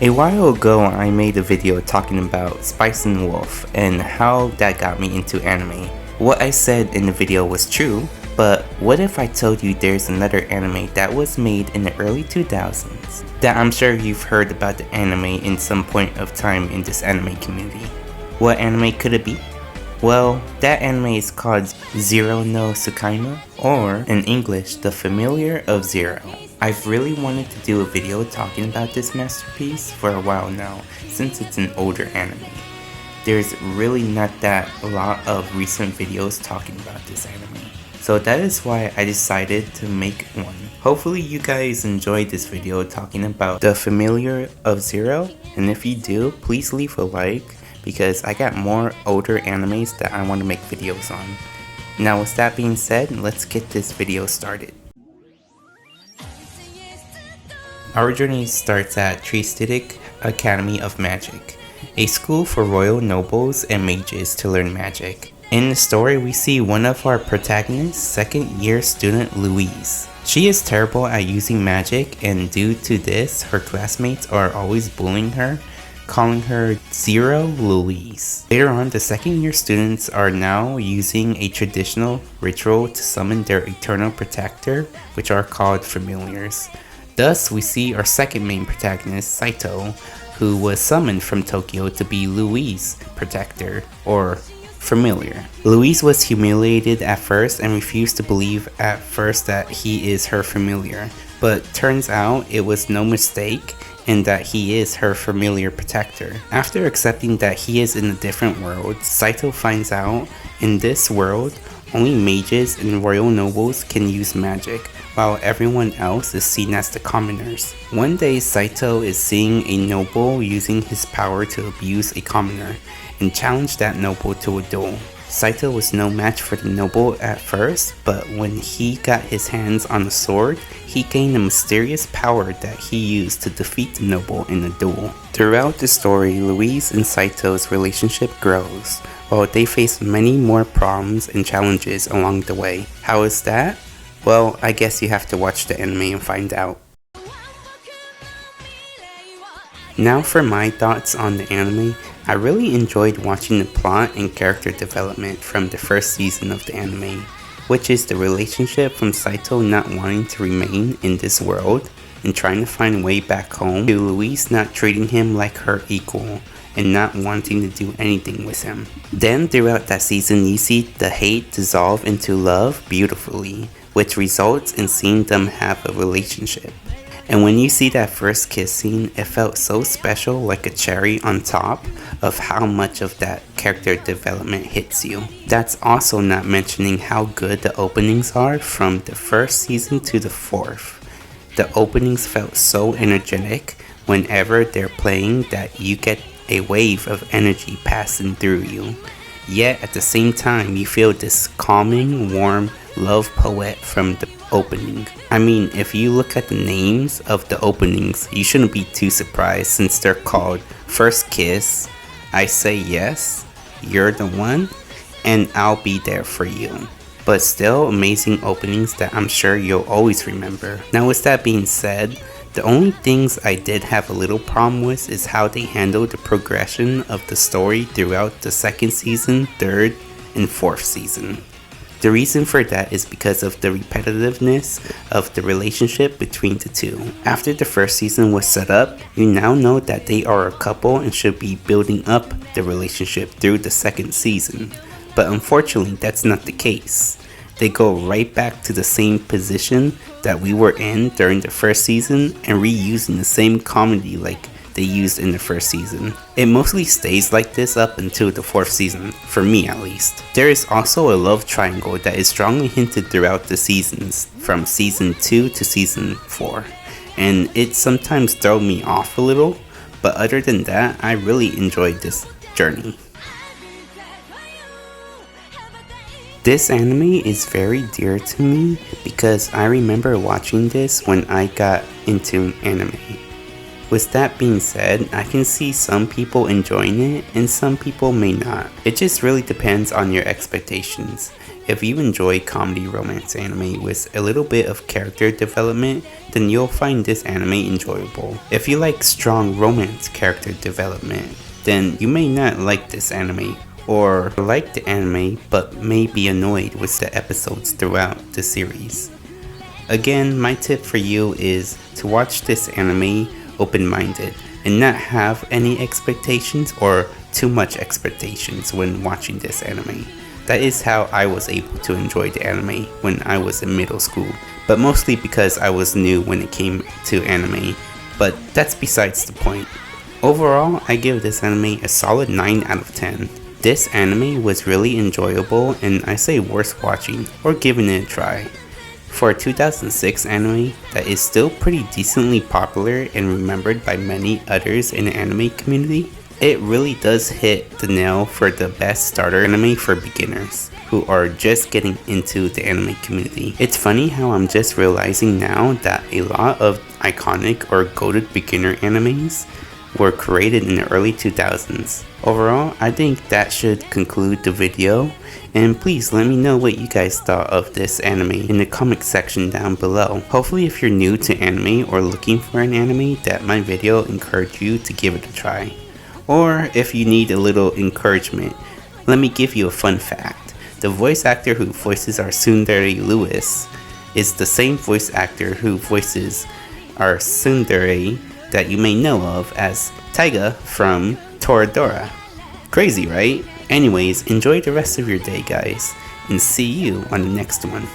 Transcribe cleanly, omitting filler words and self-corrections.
A while ago, I made a video talking about Spice and Wolf and how that got me into anime. What I said in the video was true, but what if I told you there's another anime that was made in the early 2000s that I'm sure you've heard about the anime in some point of time in this anime community? What anime could it be? Well, that anime is called Zero no Tsukaima, or in English, The Familiar of Zero. I've really wanted to do a video talking about this masterpiece for a while now, since it's an older anime. There's really not that a lot of recent videos talking about this anime. So that is why I decided to make one. Hopefully you guys enjoyed this video talking about The Familiar of Zero, and if you do, please leave a like, because I got more older animes that I want to make videos on. Now with that being said, let's get this video started. Our journey starts at Tristitic Academy of Magic, a school for royal nobles and mages to learn magic. In the story, we see one of our protagonists' second year student, Louise. She is terrible at using magic, and due to this, her classmates are always bullying her, calling her Zero Louise. Later on, the second year students are now using a traditional ritual to summon their eternal protector, which are called familiars. Thus, we see our second main protagonist, Saito, who was summoned from Tokyo to be Louise's protector, or familiar. Louise was humiliated at first and refused to believe at first that he is her familiar, but turns out it was no mistake and that he is her familiar protector. After accepting that he is in a different world, Saito finds out in this world, only mages and royal nobles can use magic, while everyone else is seen as the commoners. One day, Saito is seeing a noble using his power to abuse a commoner, and challenge that noble to a duel. Saito was no match for the noble at first, but when he got his hands on the sword, he gained a mysterious power that he used to defeat the noble in a duel. Throughout the story, Louise and Saito's relationship grows, while they face many more problems and challenges along the way. How is that? Well, I guess you have to watch the anime and find out. Now for my thoughts on the anime. I really enjoyed watching the plot and character development from the first season of the anime, which is the relationship from Saito not wanting to remain in this world and trying to find a way back home, to Louise not treating him like her equal and not wanting to do anything with him. Then throughout that season, you see the hate dissolve into love beautifully, which results in seeing them have a relationship. And when you see that first kiss scene, it felt so special, like a cherry on top of how much of that character development hits you. That's also not mentioning how good the openings are from the first season to the fourth. The openings felt so energetic whenever they're playing that you get a wave of energy passing through you. Yet at the same time, you feel this calming, warm love poet from the opening. I mean, if you look at the names of the openings, you shouldn't be too surprised since they're called First Kiss, I Say Yes, You're the One, and I'll Be There For You. But still amazing openings that I'm sure you'll always remember. Now with that being said, the only things I did have a little problem with is how they handled the progression of the story throughout the second season, third, and fourth season. The reason for that is because of the repetitiveness of the relationship between the two. After the first season was set up, you now know that they are a couple and should be building up the relationship through the second season. But unfortunately, that's not the case. They go right back to the same position that we were in during the first season and reusing the same comedy like they used in the first season. It mostly stays like this up until the fourth season, for me at least. There is also a love triangle that is strongly hinted throughout the seasons, from season 2 to season 4, and it sometimes throws me off a little, but other than that, I really enjoyed this journey. This anime is very dear to me because I remember watching this when I got into anime. With that being said, I can see some people enjoying it and some people may not. It just really depends on your expectations. If you enjoy comedy romance anime with a little bit of character development, then you'll find this anime enjoyable. If you like strong romance character development, then you may not like this anime, or like the anime but may be annoyed with the episodes throughout the series. Again, my tip for you is to watch this anime open-minded and not have any expectations or too much expectations when watching this anime. That is how I was able to enjoy the anime when I was in middle school, but mostly because I was new when it came to anime, but that's besides the point. Overall, I give this anime a solid 9 out of 10. This anime was really enjoyable and I say worth watching or giving it a try. For a 2006 anime that is still pretty decently popular and remembered by many others in the anime community, it really does hit the nail for the best starter anime for beginners who are just getting into the anime community. It's funny how I'm just realizing now that a lot of iconic or goated beginner animes were created in the early 2000s. Overall, I think that should conclude the video, and please let me know what you guys thought of this anime in the comment section down below. Hopefully if you're new to anime or looking for an anime, that my video encouraged you to give it a try. Or if you need a little encouragement, let me give you a fun fact. The voice actor who voices our tsundere Lewis is the same voice actor who voices our tsundere that you may know of as Taiga from Toradora. Crazy, right? Anyways, enjoy the rest of your day, guys, and see you on the next one.